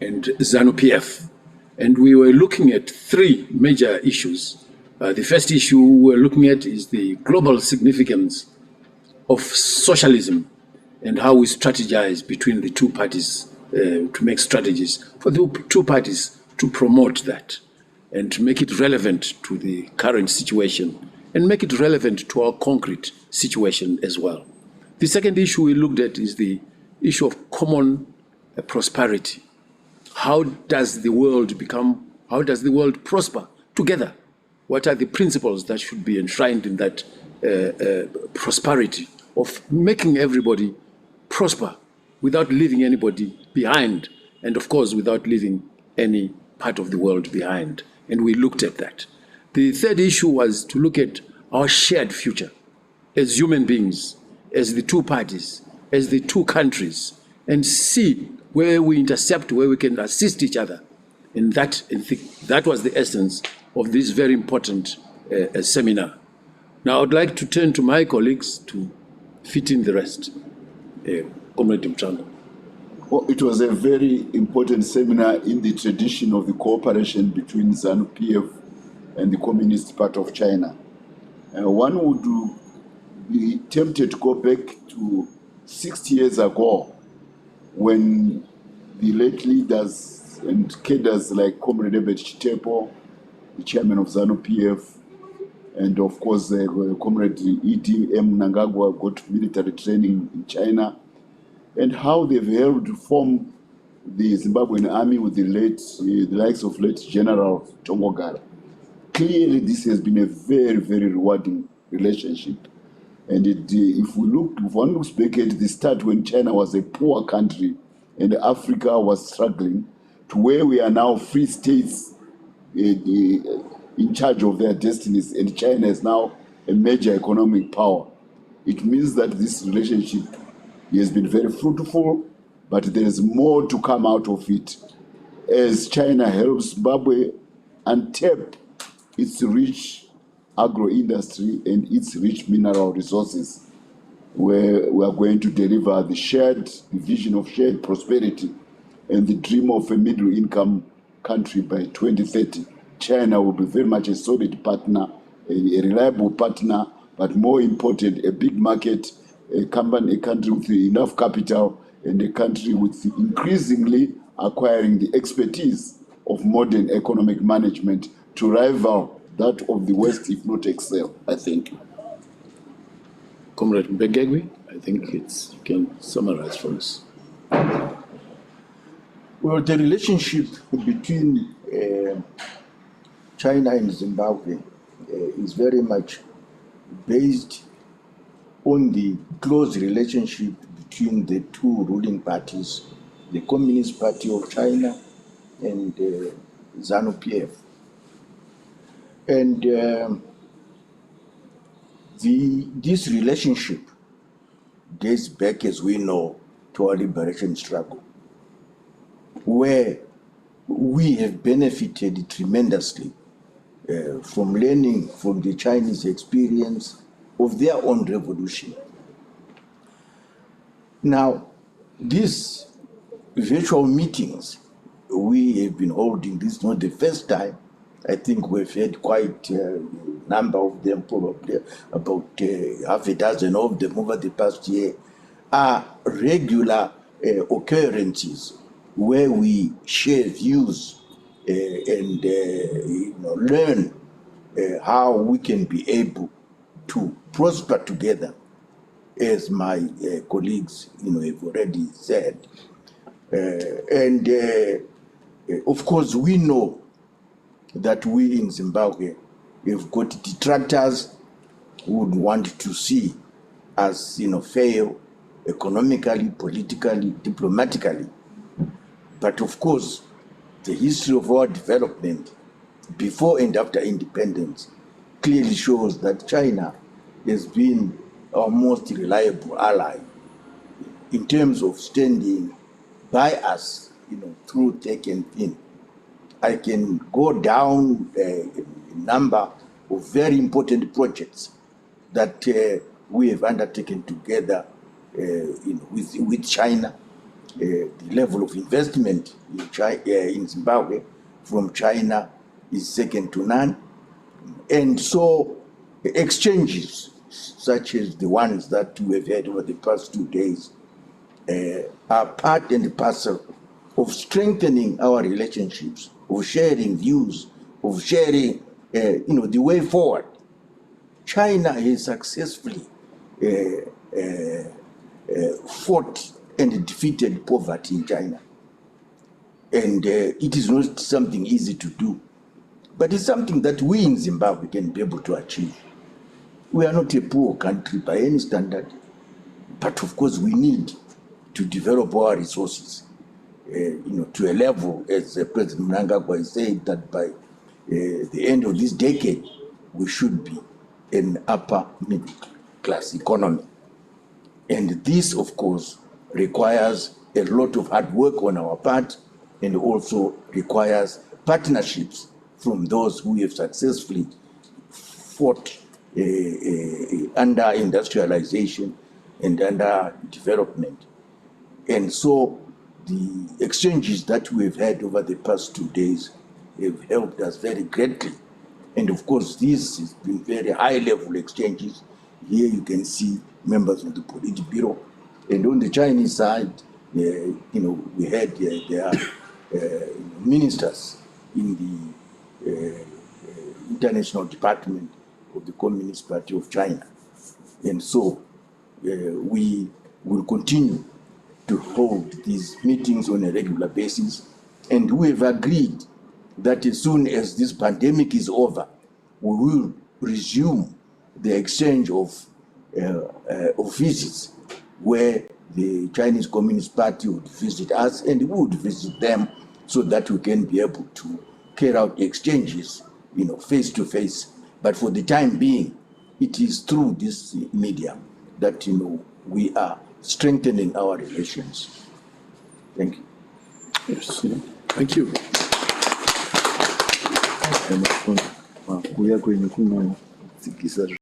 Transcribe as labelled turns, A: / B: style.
A: and ZANU-PF. And we were looking at three major issues. The first issue we're looking at is the global significance of socialism and how we strategize between the two parties to make strategies for the two parties to promote that and to make it relevant to the current situation and make it relevant to our concrete situation as well. The second issue we looked at is the issue of common prosperity. How does the world prosper together? What are the principles that should be enshrined in that prosperity of making everybody prosper without leaving anybody behind, and of course without leaving any part of the world behind? And we looked at that. The third issue was to look at our shared future as human beings, as the two parties, as the two countries, and see where we intercept, where we can assist each other. And that was the essence of this very important seminar. Now I'd like to turn to my colleagues to fit in the rest. Comrade Mutsvangwa.
B: Well, it was a very important seminar in the tradition of the cooperation between ZANU-PF and the Communist Party of China. One would be tempted to go back to 60 years ago when the late leaders and cadres like Comrade Ebert Chitepo, the chairman of ZANU-PF, and of course Comrade E.D.M. Mnangagwa got military training in China, and how they've helped form the Zimbabwean army with the likes of late General Tongogara. Clearly, this has been a very, very rewarding relationship. And if one looks back at the start when China was a poor country and Africa was struggling, to where we are now free states in charge of their destinies, and China is now a major economic power. It means that this relationship has been very fruitful, but there is more to come out of it as China helps Zimbabwe untap its rich agro-industry and its rich mineral resources, where we are going to deliver the vision of shared prosperity and the dream of a middle-income country by 2030. China will be very much a solid partner, a reliable partner, but more important, a big market, a country with enough capital, and a country with increasingly acquiring the expertise of modern economic management to rival that of the West, if not excel, I think.
A: Comrade Mumbegegwi, I think you can summarize for us.
C: Well, the relationship between China and Zimbabwe is very much based on the close relationship between the two ruling parties, the Communist Party of China and ZANU-PF. And this relationship dates back, as we know, to our liberation struggle, where we have benefited tremendously from learning from the Chinese experience of their own revolution. Now, these virtual meetings we have been holding, this is not the first time. I think we've had quite a number of them, probably about half a dozen of them over the past year, are regular occurrences where we share views and learn how we can be able to prosper together, as my colleagues have already said. Of course, we know that we in Zimbabwe have got detractors who would want to see us fail economically, politically, diplomatically. But of course, the history of our development before and after independence clearly shows that China has been our most reliable ally in terms of standing by us, through thick and thin. I can go down a number of very important projects that we have undertaken together with China, the level of investment in Zimbabwe from China is second to none. And so exchanges such as the ones that we have had over the past 2 days are part and parcel of strengthening our relationships, of sharing views, of sharing the way forward. China has successfully fought and defeated poverty in China. And it is not something easy to do, but it's something that we in Zimbabwe can be able to achieve. We are not a poor country by any standard, but of course we need to develop our resources to a level, as President Mnangagwa has said, that by the end of this decade, we should be an upper middle class economy. And this, of course, requires a lot of hard work on our part, and also requires partnerships from those who have successfully fought under industrialization and under development. And so the exchanges that we've had over the past 2 days have helped us very greatly. And of course, this has been very high-level exchanges. Here you can see members of the Politburo. And on the Chinese side, we had their ministers in the International Department of the Communist Party of China. And so we will continue to hold these meetings on a regular basis. And we have agreed that as soon as this pandemic is over, we will resume the exchange of visits, where the Chinese Communist Party would visit us and we would visit them, so that we can be able to carry out exchanges, face to face. But for the time being, it is through this medium that we are strengthening our relations. Thank you.
A: Yes. Thank you.